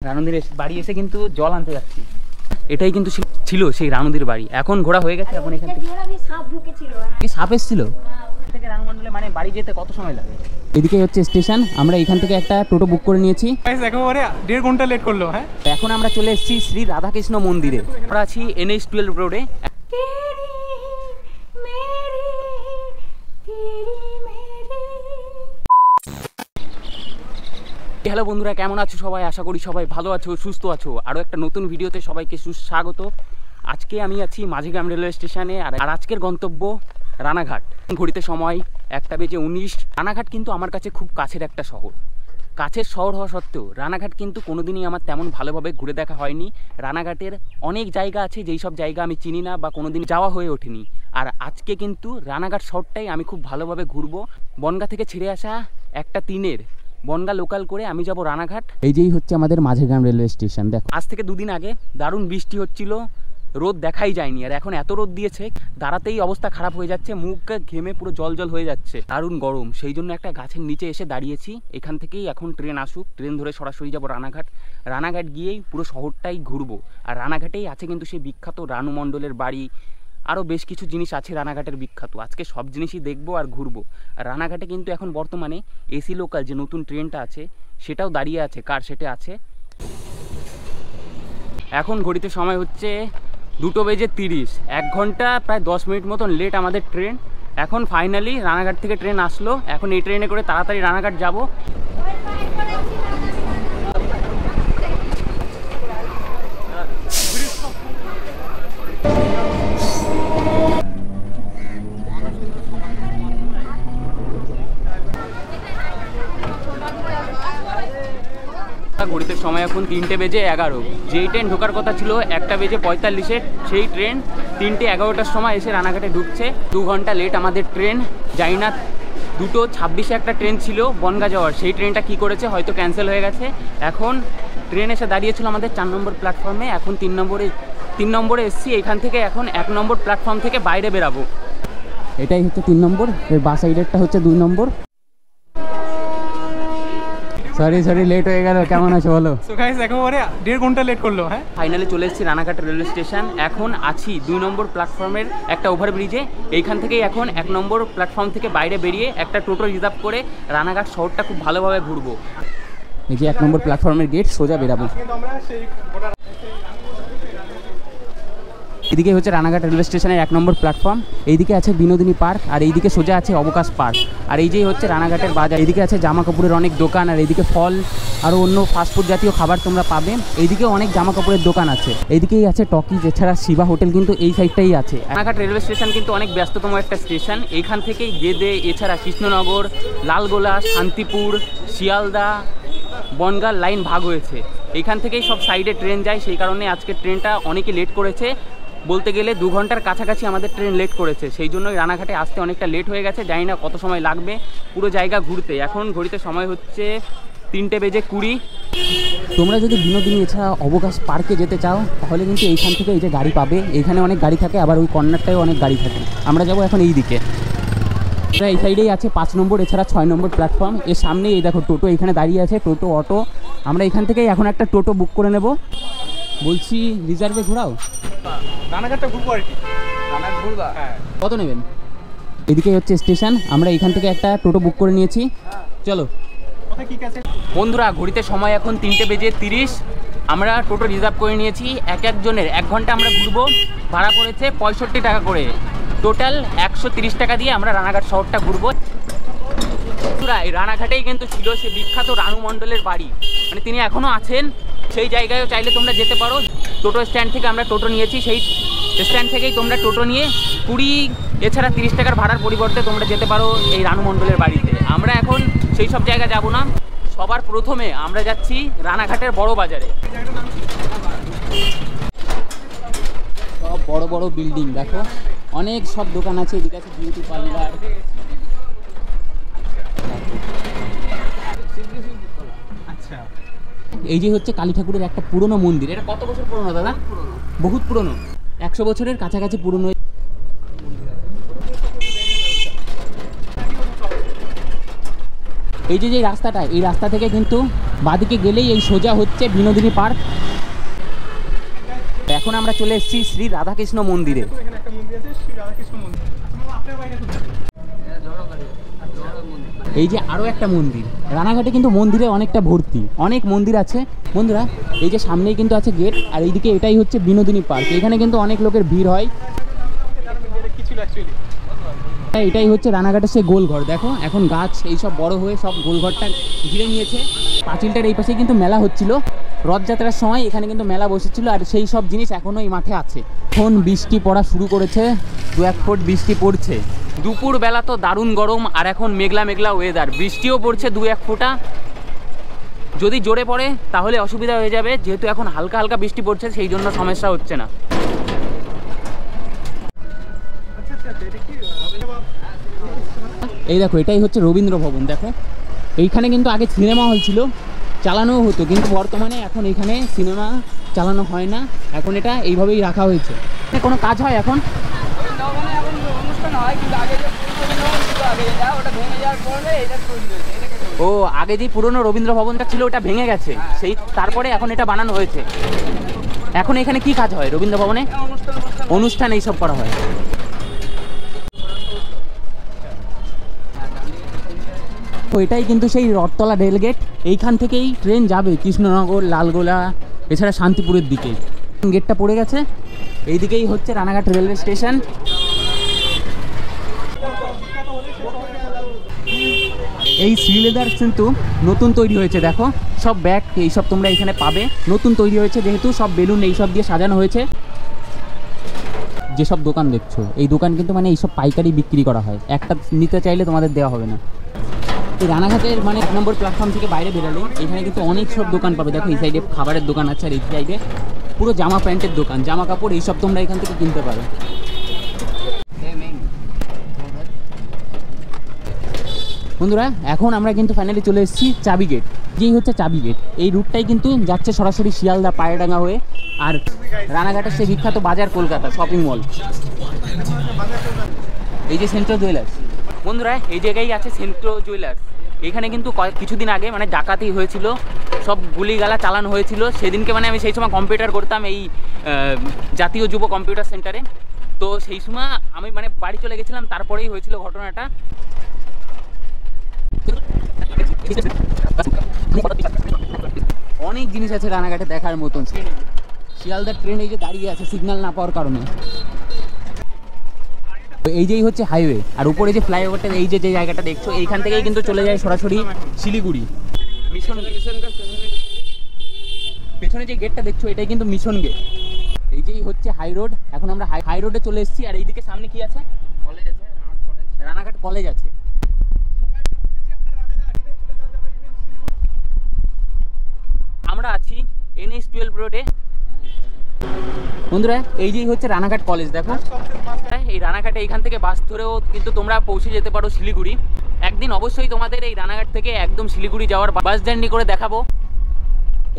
রানুদের বাড়ি এসে কিন্তু জল আনতে যাচ্ছি। এটাই কিন্তু ছিল সেই রানুদের বাড়ি। এখন ঘোরা হয়ে গেছে। এখন এখান থেকে সাপ এসেছিল থেকে রানুমণ্ডলে, মানে বাড়ি যেতে কত সময় লাগে? এদিকে হচ্ছে স্টেশন। আমরা এখান থেকে একটা টোটো বুক করে নিয়েছি। একেবারে 1.5 ঘন্টা লেট করলো। হ্যাঁ, এখন আমরা চলে এসেছি শ্রী রাধাকৃষ্ণ মন্দিরে। আমরা আছি NH-12 রোডে। হ্যালো বন্ধুরা, কেমন আছো সবাই? আশা করি সবাই ভালো আছো, সুস্থ আছো। আরও একটা নতুন ভিডিওতে সবাইকে সুস্বাগত। আজকে আমি আছি মাঝিগ্রাম রেলওয়ে স্টেশনে, আর আজকের গন্তব্য রানাঘাট। ঘড়িতে সময় 1:19। রানাঘাট কিন্তু আমার কাছে খুব কাছের একটা শহর। কাছের শহর হওয়া সত্ত্বেও রানাঘাট কিন্তু কোনোদিনই আমার তেমন ভালোভাবে ঘুরে দেখা হয়নি। রানাঘাটের অনেক জায়গা আছে যেই সব জায়গা আমি চিনি না বা কোনোদিন যাওয়া হয়ে ওঠেনি। আর আজকে কিন্তু রানাঘাট শহরটাই আমি খুব ভালোভাবে ঘুরবো। বনগাঁ থেকে ছেড়ে আসা একটা তিনের বনগাঁ লোকাল করে আমি যাব রানাঘাট। এই যেই হচ্ছে আমাদের মাঝিগ্রাম রেলওয়ে স্টেশন। দেখো, আজ থেকে 2 দিন আগে দারুণ বৃষ্টি হচ্ছিল, রোদ দেখাই যায়নি। আর এখন এত রোদ দিয়েছে, দাঁড়াতেই অবস্থা খারাপ হয়ে যাচ্ছে, মুখ ঘেমে পুরো জল জল হয়ে যাচ্ছে, দারুণ গরম। সেই জন্য একটা গাছের নিচে এসে দাঁড়িয়েছি। এখান থেকেই এখন ট্রেন আসুক, ট্রেন ধরে সরাসরি যাব রানাঘাট। রানাঘাট গিয়েই পুরো শহরটাই ঘুরবো। আর রানাঘাটেই আছে কিন্তু সেই বিখ্যাত রানু মণ্ডলের বাড়ি। আরও বেশ কিছু জিনিস আছে রানাঘাটের বিখ্যাত। আজকে সব জিনিসই দেখবো আর ঘুরবো। আর রানাঘাটে কিন্তু এখন বর্তমানে এসি লোকাল যে নতুন ট্রেনটা আছে সেটাও দাঁড়িয়ে আছে, কার সেটে আছে। এখন ঘড়িতে সময় হচ্ছে 2:30। 1 ঘন্টা প্রায় 10 মিনিট মতন লেট আমাদের ট্রেন। এখন ফাইনালি রানাঘাট থেকে ট্রেন আসলো। এখন এই ট্রেনে করে তাড়াতাড়ি রানাঘাট যাব। ঘড়িতে সময় এখন 3:11। যেই ট্রেন ঢোকার কথা ছিল 1:45-এর, সেই ট্রেন 3:11টার সময় এসে রানাঘাটে ঢুকছে। 2 ঘন্টা লেট আমাদের ট্রেন। জানি না 2:26-এ একটা ট্রেন ছিল বনগাঁ যাওয়ার, সেই ট্রেনটা কি করেছে, হয়তো ক্যান্সেল হয়ে গেছে। এখন ট্রেন এসে দাঁড়িয়েছিল আমাদের 4 নম্বর প্ল্যাটফর্মে। এখন 3 নম্বরে এসছি। এখান থেকে এখন 1 নম্বর প্ল্যাটফর্ম থেকে বাইরে বেরাবো। এটাই হচ্ছে 3 নম্বর, এর বাস সাইডেরটা হচ্ছে 2 নম্বর। সরি লেট হয়ে গেল। কেমন আছো বলো? সো গাইস, একেবারে 1.5 ঘন্টা লেট করলো। হ্যাঁ, ফাইনালি চলে এসেছি রানাঘাট রেলওয়ে স্টেশন। এখন আছি 2 নম্বর প্ল্যাটফর্মের একটা ওভারব্রিজে। এইখান থেকেই এখন 1 নম্বর প্ল্যাটফর্ম থেকে বাইরে বেরিয়ে একটা টোটো রিজার্ভ করে রানাঘাট শহরটা খুব ভালোভাবে ঘুরবো। এই যে 1 নম্বর প্ল্যাটফর্মের গেট, সোজা বেরাবো। এদিকে হচ্ছে রানাঘাট রেলওয়ে স্টেশনের 1 নম্বর প্ল্যাটফর্ম। এইদিকে আছে বিনোদিনী পার্ক, আর এইদিকে সোজা আছে অবকাশ পার্ক। আর এই যে হচ্ছে রানাঘাটের বাজার। এইদিকে আছে জামা কাপড়ের অনেক দোকান, আর এইদিকে ফল আরও অন্য ফাস্টফুড জাতীয় খাবার তোমরা পাবে। এইদিকে অনেক জামা কাপড়ের দোকান আছে। এইদিকেই আছে টকিজ, এছাড়া শিবা হোটেল কিন্তু এই সাইডটাই আছে। রানাঘাট রেলওয়ে স্টেশন কিন্তু অনেক ব্যস্ততম একটা স্টেশন। এইখান থেকেই গেদে, এছাড়া কৃষ্ণনগর, লালগোলা, শান্তিপুর, শিয়ালদা, বনগাঁ লাইন ভাগ হয়েছে। এইখান থেকেই সব সাইডে ট্রেন যায়। সেই কারণে আজকে ট্রেনটা অনেকে লেট করেছে। বলতে গেলে 2 ঘন্টার কাছাকাছি আমাদের ট্রেন লেট করেছে। সেই জন্যই রানাঘাটে আসতে অনেকটা লেট হয়ে গেছে। জানি না কত সময় লাগবে পুরো জায়গা ঘুরতে। এখন ঘড়িতে সময় হচ্ছে 3:20। তোমরা যদি বিনোদিনী এছাড়া অবকাশ পার্কে যেতে চাও তাহলে কিন্তু এইখান থেকে এই যে গাড়ি পাবে। এইখানে অনেক গাড়ি থাকে, আবার ওই কর্নারটায় অনেক গাড়ি থাকে। আমরা যাব এখন এই দিকে। এই সাইডেই আছে 5 নম্বর, এছাড়া 6 নম্বর প্ল্যাটফর্ম। এর সামনেই এই দেখো টোটো এখানে দাঁড়িয়ে আছে, টোটো, অটো। আমরা এখান থেকেই এখন একটা টোটো বুক করে নেব। বলছি রিজার্ভে ঘোরাও, রানাঘাটটা ঘুরবো আর কি। রানাঘাট ঘুরবা? হ্যাঁ। কত নেবেন? এদিকে হচ্ছে স্টেশন। আমরা এখান থেকে একটা টোটো বুক করে নিয়েছি, চলো। বন্ধুরা, ঘড়িতে সময় এখন 3:30। আমরা টোটো রিজার্ভ করে নিয়েছি। একজনের 1 ঘন্টা আমরা ঘুরবো। ভাড়া পড়েছে 65 টাকা করে। টোটাল 130 টাকা দিয়ে আমরা রানাঘাট শহরটা ঘুরবো। বন্ধুরা, এই রানাঘাটেই কিন্তু ছিল সে বিখ্যাত রানু মণ্ডলের বাড়ি। মানে তিনি এখনও আছেন। সেই জায়গায়ও চাইলে তোমরা যেতে পারো। টোটো স্ট্যান্ড থেকে আমরা টোটো নিয়েছি। সেই স্ট্যান্ড থেকেই তোমরা টোটো নিয়ে 20 এছাড়া 30 টাকার ভাড়ার পরিবর্তে তোমরা যেতে পারো এই রানু মণ্ডলের বাড়িতে। আমরা এখন সেই সব জায়গা যাব না। সবার প্রথমে আমরা যাচ্ছি রানাঘাটের বড় বাজারে। সব বড় বড় বিল্ডিং দেখো, অনেক সব দোকান আছে। এদিকে আছে বিউটি পার্লার। আচ্ছা, এই যে হচ্ছে কালী ঠাকুরের একটা পুরনো মন্দির। এটা কত বছর পুরনো দাদা? বহুত পুরনো, 100 বছরের কাছাকাছি পুরনো। এই যে রাস্তাটা, এই রাস্তা থেকে কিন্তু বাদিকে গেলেই এই সোজা হচ্ছে বিনোদিনী পার্ক। এখন আমরা চলে এসেছি শ্রী রাধাকৃষ্ণ মন্দিরে। এখানে একটা মন্দির আছে, শ্রী রাধাকৃষ্ণ মন্দির। আচ্ছা মামা, আপনার বাড়িটা কোথায়? এই যে আরও একটা মন্দির, রানাঘাটে কিন্তু মন্দিরে অনেকটা ভর্তি, অনেক মন্দির আছে বন্ধুরা। এই যে সামনেই কিন্তু আছে গেট, আর এইদিকে এটাই হচ্ছে বিনোদিনী পার্ক। এখানে কিন্তু অনেক লোকের ভিড় হয়। কি ছিল অ্যাকচুয়ালি? এটাই হচ্ছে রানাঘাটের সেই গোলঘর। দেখো এখন গাছ এইসব বড় হয়ে সব গোলঘরটা ঘিরে নিয়েছে। পাঁচিলটার এই পাশেই কিন্তু মেলা হচ্ছিল, রথযাত্রার সময় এখানে কিন্তু মেলা বসেছিল, আর সেই সব জিনিস এখনও এই মাঠে আছে। এখন বৃষ্টি পড়া শুরু করেছে, 2-1 ফুট বৃষ্টি পড়ছে। দুপুর বেলা তো দারুণ গরম, আর এখন মেঘলা মেঘলা ওয়েদার, বৃষ্টিও পড়ছে 2-1 ফোঁটা। যদি জোরে পড়ে তাহলে অসুবিধা হয়ে যাবে, যেহেতু এখন হালকা হালকা বৃষ্টি পড়ছে সেই জন্য সমস্যা হচ্ছে না। আচ্ছা আচ্ছা, এটা কি এই দেখো এটাই হচ্ছে রবীন্দ্র ভবন। দেখো এইখানে কিন্তু আগে সিনেমা হল ছিল, চালানোও হতো, কিন্তু বর্তমানে এখন এখানে সিনেমা চালানো হয় না, এখন এটা এইভাবেই রাখা হয়েছে। কোনো কাজ হয় এখন? এখন অনুষ্ঠান হয়, কিন্তু আগে যে আগে যেটা ওটা ভেঙে যাওয়ার পরে এটা তৈরি হয়েছে, এটাকে ও, আগে যে পুরনো রবীন্দ্র ভবনটা ছিল ওটা ভেঙে গেছে, সেই তারপরে এখন এটা বানানো হয়েছে। এখন এখানে কি কাজ হয় রবীন্দ্র ভবনে? অনুষ্ঠান এইসব করা হয়। তো এটাই কিন্তু সেই রথতলা রেলগেট, এইখান থেকেই ট্রেন যাবে কৃষ্ণনগর, লালগোলা, এছাড়া শান্তিপুরের দিকে। গেটটা পড়ে গেছে, এইদিকেই হচ্ছে রানাঘাট রেলওয়ে স্টেশন। এই শ্রীলেদার কিন্তু নতুন তৈরি হয়েছে, দেখো সব ব্যাগ এইসব তোমরা এখানে পাবে, নতুন তৈরি হয়েছে যেহেতু, সব বেলুন এইসব দিয়ে সাজানো হয়েছে। যেসব দোকান দেখছো এই দোকান কিন্তু মানে এইসব পাইকারি বিক্রি করা হয়, একটা নিতে চাইলে তোমাদের দেওয়া হবে না। এই রানাঘাটের মানে 1 নম্বর প্ল্যাটফর্ম থেকে বাইরে বেরোলে এখানে কিন্তু অনেক সব দোকান পাবে। দেখো এই সাইডে খাবারের দোকান আছে, আর এই সাইডে পুরো জামা প্যান্টের দোকান, জামা কাপড় এইসব তোমরা এখান থেকে কিনতে পারো। বন্ধুরা এখন আমরা কিন্তু ফাইনালি চলে এসেছি চাবি গেট, যেই হচ্ছে চাবি গেট। এই রুটটাই কিন্তু যাচ্ছে সরাসরি শিয়ালদা পায়রাডাঙ্গা হয়ে, আর রানাঘাটের সেই বিখ্যাত বাজার কলকাতা শপিং মল। এই যে সেন্ট্রাল জুয়েলার্স বন্ধুরা, এই জায়গায় আছে সেন্ট্রাল জুয়েলার্স। এখানে কিন্তু কিছুদিন আগে মানে ডাকাতি হয়েছিল, সব গুলিগালা চালানো হয়েছিল। সেদিনকে মানে আমি সেই সময় কম্পিউটার করতাম এই জাতীয় যুব কম্পিউটার সেন্টারে, তো সেই সময় আমি মানে বাড়ি চলে গেছিলাম, তারপরেই হয়েছিল ঘটনাটা। অনেক জিনিস আছে রানাঘাটে দেখার মতন। শিয়ালদার ট্রেন এই যে দাঁড়িয়ে আছে সিগন্যাল না পাওয়ার কারণে। এই যেই হচ্ছে হাইওয়ে, আর উপরে যে ফ্লাইওভারটা এই যে জায়গাটা দেখছো, এইখান থেকেই কিন্তু চলে যায় সরাসরি শিলিগুড়ি মিশন গেট। পেছনে যে গেটটা দেখছো এটাই কিন্তু মিশন গেট। এই যেই হচ্ছে হাই রোড, এখন আমরা হাই রোডে চলে এসেছি। আর এইদিকে সামনে কি আছে? কলেজ আছে, রানাঘাট কলেজ আছে। আমরা আছি NH-12 রোডে। বন্ধুরা এই যেই হচ্ছে রানাঘাট কলেজ, দেখো এই রানাঘাটে এইখান থেকে বাস ধরেও কিন্তু তোমরা পৌঁছে যেতে পারো শিলিগুড়ি। একদিন অবশ্যই তোমাদের এই রানাঘাট থেকে একদম শিলিগুড়ি যাওয়ার বাস জার্নি করে দেখাবো।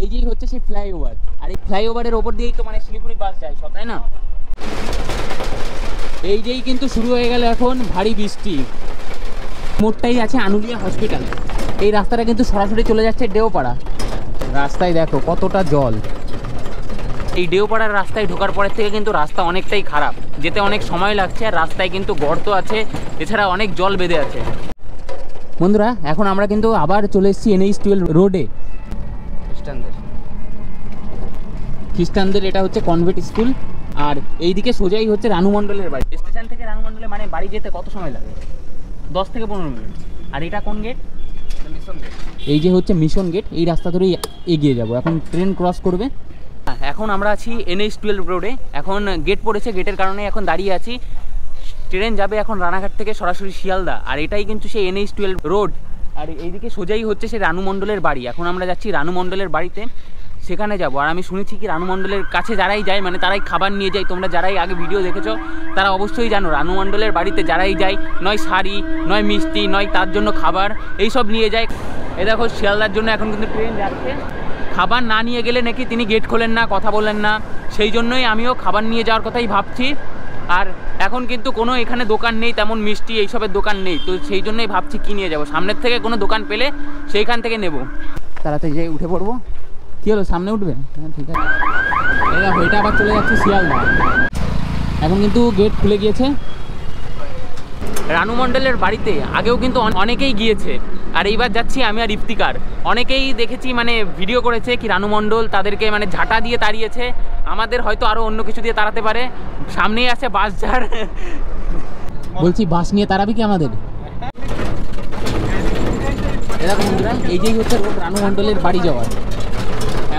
এই যেই হচ্ছে সেই ফ্লাইওভার, আর এই ফ্লাইওভারের ওপর দিয়েই তো মানে শিলিগুড়ি বাস যায় সব, তাই না? এই যেই কিন্তু শুরু হয়ে গেল এখন ভারী বৃষ্টি। মোড়টাই আছে আনুলিয়া হসপিটাল। এই রাস্তাটা কিন্তু সরাসরি চলে যাচ্ছে দেওপাড়া। রাস্তায় দেখো কতটা জল। এই দেওপাড়ার রাস্তায় ঢোকার পরের থেকে কিন্তু রাস্তা অনেকটাই খারাপ, যেতে অনেক সময় লাগছে, আর রাস্তায় কিন্তু গর্ত আছে, এছাড়া অনেক জল বেঁধে আছে। বন্ধুরা এখন আমরা কিন্তু আবার চলে এসেছি NH-12 রোডে। খ্রিস্টানদের এটা হচ্ছে কনভেন্ট স্কুল, আর এইদিকে সোজাই হচ্ছে রানু মণ্ডলের বাড়ি। স্টেশন থেকে রানু মণ্ডলের মানে বাড়ি যেতে কত সময় লাগে? 10 থেকে 15 মিনিট। আর এটা কোন গেট? Mission gate. এই যে হচ্ছে মিশন গেট, এই রাস্তা ধরেই এগিয়ে যাব। এখন ট্রেন ক্রস করবে। এখন আমরা আছি NH-12 রোডে, এখন গেট পড়েছে, গেটের কারণে এখন দাঁড়িয়ে আছি। ট্রেন যাবে এখন রানাঘাট থেকে সরাসরি শিয়ালদা, আর এটাই কিন্তু সেই NH-12 রোড। আর এইদিকে সোজাই হচ্ছে সেই রানু মণ্ডলের বাড়ি। এখন আমরা যাচ্ছি রানু মণ্ডলের বাড়িতে, সেখানে যাব। আর আমি শুনেছি কি রানু মণ্ডলের কাছে যারাই যায় মানে তারাই খাবার নিয়ে যায়। তোমরা যারাই আগে ভিডিও দেখেছো তারা অবশ্যই জানো, রানু মণ্ডলের বাড়িতে যারাই যায় নয় শাড়ি, নয় মিষ্টি, নয় তার জন্য খাবার এইসব নিয়ে যায়। এই দেখো শিয়ালদার জন্য এখন কিন্তু ট্রেন যাচ্ছে। খাবার না নিয়ে গেলে নাকি তিনি গেট খোলেন না, কথা বলেন না, সেই জন্যই আমিও খাবার নিয়ে যাওয়ার কথাই ভাবছি। আর এখন কিন্তু কোনো এখানে দোকান নেই, তেমন মিষ্টি এইসবের দোকান নেই, তো সেই জন্যই ভাবছি কী নিয়ে যাব। সামনের থেকে কোনো দোকান পেলে সেইখান থেকে নেব। তাড়াতাড়ি যাই উঠে পড়বো। কী হলো, সামনে উঠবে? হ্যাঁ ঠিক আছে। এই দেখো, এটা আবার চলে যাচ্ছে শিয়ালদা। এখন কিন্তু গেট খুলে গিয়েছে। রানু মণ্ডলের বাড়িতে আগেও কিন্তু অনেকেই গিয়েছে, আর এইবার যাচ্ছি আমি আর ইফতিকার। অনেকেই দেখেছি মানে ভিডিও করেছে কি রানু মণ্ডল তাদেরকে মানে ঝাঁটা দিয়ে তাড়িয়েছে, আমাদের হয়তো আরও অন্য কিছু দিয়ে তাড়াতে পারে। সামনেই আছে বাস ঝাড়। বলছি বাস নিয়ে তাড়াবি কি আমাদের? এরকম বন্ধুরা, এই যেই হচ্ছে রোড রানু মণ্ডলের বাড়ি যাওয়ার,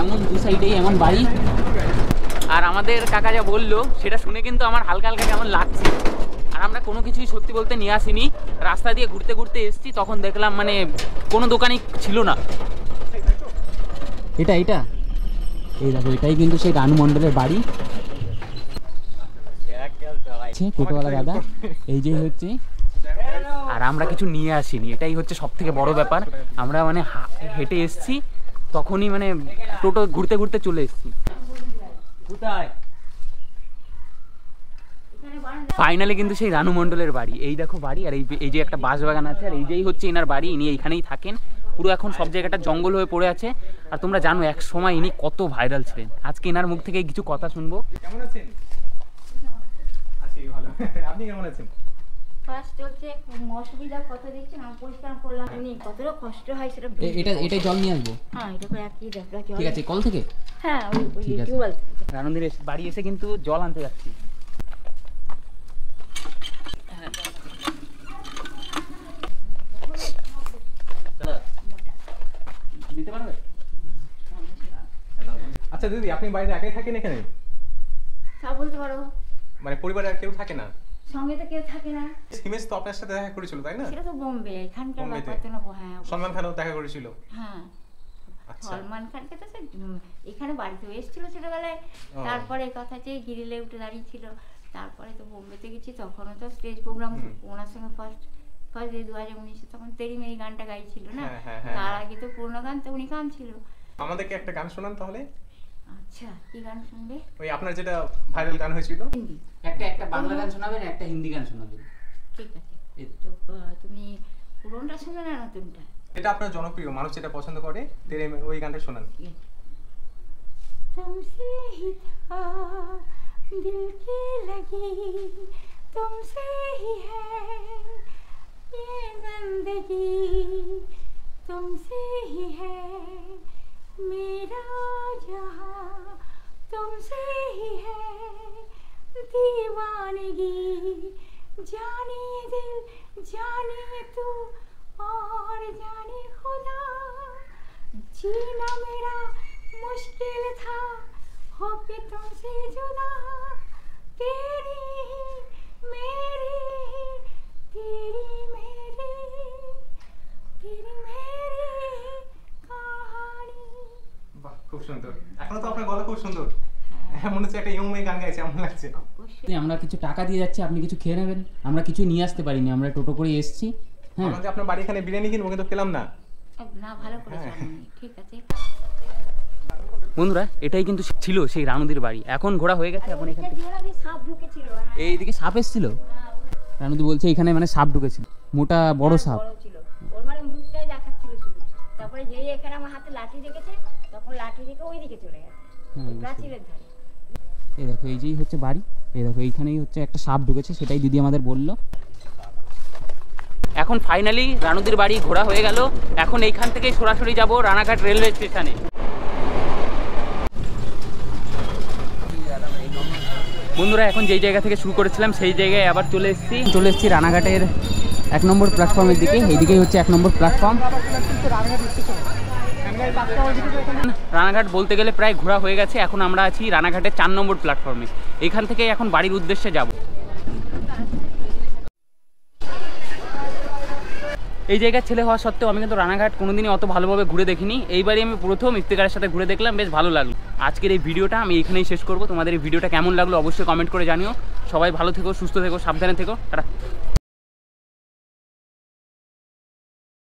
এমন দু সাইডেই এমন বাড়ি। আর আমাদের কাকা যা বললো সেটা শুনে কিন্তু আমার হালকা হালকা কেমন লাগছে। আর আমরা কোনো কিছুই সত্যি বলতে নিয়ে আসিনি, রাস্তা দিয়ে ঘুরতে ঘুরতে এসেছি, তখন দেখলাম মানে কোনো দোকানই ছিল না। এটা এই দেখো, এটাই কিন্তু সেই রানু মণ্ডলের বাড়ি। টোটোওয়ালা দাদা এই যে হচ্ছে। আর আমরা কিছু নিয়ে আসিনি, এটাই হচ্ছে সব থেকে বড় ব্যাপার। আমরা মানে হেঁটে এসছি, তখনই মানে টোটো ঘুরতে ঘুরতে চলে এসছি। ফাইনালি কিন্তু সেই রানু মণ্ডলের বাড়ি, এই দেখো বাড়ি। আর এই যে একটা বাঁশ বাগান আছে, আর এই যেই হচ্ছে এনার বাড়ি। ইনি এইখানেই থাকেন। পুরো এখন সব জায়গাটা জঙ্গল হয়ে পড়ে আছে। আর তোমরা জানো এক সময় ইনি কত ভাইরাল ছিলেন। আজকে এনার মুখ থেকে কিছু কথা শুনবো। কেমন আছেন? আছি ভালো। আপনি কেমন আছেন? ফার্স্ট হচ্ছে অসুবিধার কথা দেখছি না, পরিষ্কার করলাম নি, কতটা কষ্ট হয় সেটা। এটাই জল নিয়ে আসবো। হ্যাঁ, এটা করে একই দেখলা কি ঠিক আছে, কল থেকে। হ্যাঁ, ওই ঠিক আছে। টিউবওয়েল থেকে। রানুদের বাড়ি এসে কিন্তু জল আনতে যাচ্ছি। দিতে পারবে? আচ্ছা দিদি, আপনি বাইরে একাই থাকেন এখানে? সব বলতে পারো, মানে পরিবারে আর কেউ থাকে না? সঙ্গে তো কেউ থাকে না। হিমেশ তো আপনার সাথে দেখা করেছিল তাই না? সেটা তো বোম্বে, এখানকার বোম্বেতে? ব্যাপার তো না। হ্যাঁ, সলমান খানও দেখা করেছিল। হ্যাঁ, আচ্ছা। সলমান খানকে তো সে এখানে বাড়িতে এসেছিল ছোটবেলায়। ও। তারপরে কথা যে গিরিলে উঠে দাঁড়িয়েছিল। তারপরে তো বোম্বেতে গেছি, তখনও তো স্টেজ প্রোগ্রাম ওনার সঙ্গে ফার্স্ট 2019 তখন তেরি মেরি গানটা গাইছিল না। হ্যাঁ, হ্যাঁ, হ্যাঁ। তার আগে তো পুরনো গান তো উনি গান ছিল। আমাদেরকে একটা গান শোনান তাহলে। আচ্ছা, কি গান শুনবে? ওই আপনার যেটা ভাইরাল গান হয়েছিল। হিন্দি। একটা বাংলা গান শোনাবেন, একটা হিন্দি গান শোনাবেন। ঠিক আছে, তো তুমি পুরোনটা শুনবে না নতুনটা? এটা আপনার জনপ্রিয়, মানুষ যেটা পছন্দ করে, ওই গানটা শোনান। तुमसे ही था दिल की लगी, तुमसे ही है ये जिंदगी, तुमसे ही है मेरा जहां, तुमसे ही है दीवानगी, जाने दिल जाने तू और जाने खुदा, जीना मेरा मुश्किल था होके तुमसे जुदा, तेरी मेरी तेरी मेरी तेरी मेरी कहानी। বাহ, খুব সুন্দর। এখনো তো আপনার গলা খুব সুন্দর। হ্যাঁ, মনে হচ্ছে একটা ইয়ং মেয়ে গান গাইছে, এমন লাগছে। আমরা কিছু টাকা দিয়ে যাচ্ছি, আপনি কিছু খেয়ে নেবেন। আমরা কিছু নিয়ে আসতে পারিনি, আমরা টোটো করে এসেছি। হ্যাঁ, আমরা যে আপনার বাড়ি এখানে বিরিয়ানি কিনবো কিন্তু পেলাম না। না, ভালো করেছো আপনি, ঠিক আছে। বন্ধুরা, এটাই কিন্তু ছিল সেই রানুদির বাড়ি। এখন ঘোরা হয়ে গেছে। এখন এখান থেকে সাপ ঢুকেছিল। এইদিকে সাপ এসেছিল। রানুদি বলছে এখানে মানে সাপ ঢুকেছিল, মোটা বড় সাপ। বড় ছিল, ওর মানে মুখটাই দেখাচ্ছিল শুধু। তারপরে যেই এখানে আমার হাতে লাঠি দেখেছে, তখন লাঠি দেখে ওই দিকে চলে গেছে, প্রাচীরের ধারে। এই দেখো, এই যেই হচ্ছে বাড়ি। এই দেখো, এইখানেই হচ্ছে একটা সাপ ঢুকেছে, সেটাই দিদি আমাদের বললো। এখন ফাইনালি রানুদির বাড়ি ঘোরা হয়ে গেল। এখন এইখান থেকে সরাসরি যাব রানাঘাট রেলওয়ে স্টেশনে। বন্ধুরা, এখন যেই জায়গা থেকে শুরু করেছিলাম সেই জায়গায় আবার চলে এসেছি রানাঘাটের 1 নম্বর প্ল্যাটফর্মের দিকে। এইদিকেই হচ্ছে 1 নম্বর প্ল্যাটফর্ম। রানাঘাট বলতে গেলে প্রায় ঘোরা হয়ে গেছে। এখন আমরা আছি রানাঘাটের 4 নম্বর প্ল্যাটফর্মে। এইখান থেকে এখন বাড়ির উদ্দেশ্যে যাব। এই জায়গার ছেলে হওয়া সত্ত্বেও আমি কিন্তু রানাঘাট কোনোদিনই অত ভালোভাবে ঘুরে দেখিনি। এইবারই আমি প্রথম ইফতিকারের সাথে ঘুরে দেখলাম, বেশ ভালো লাগলো। আজকের এই ভিডিওটা আমি এখানেই শেষ করব। তোমাদের এই ভিডিওটা কেমন লাগলো অবশ্যই কমেন্ট করে জানিও। সবাই ভালো থেকো, সুস্থ থেকো, সাবধানে থেকো। টাটা।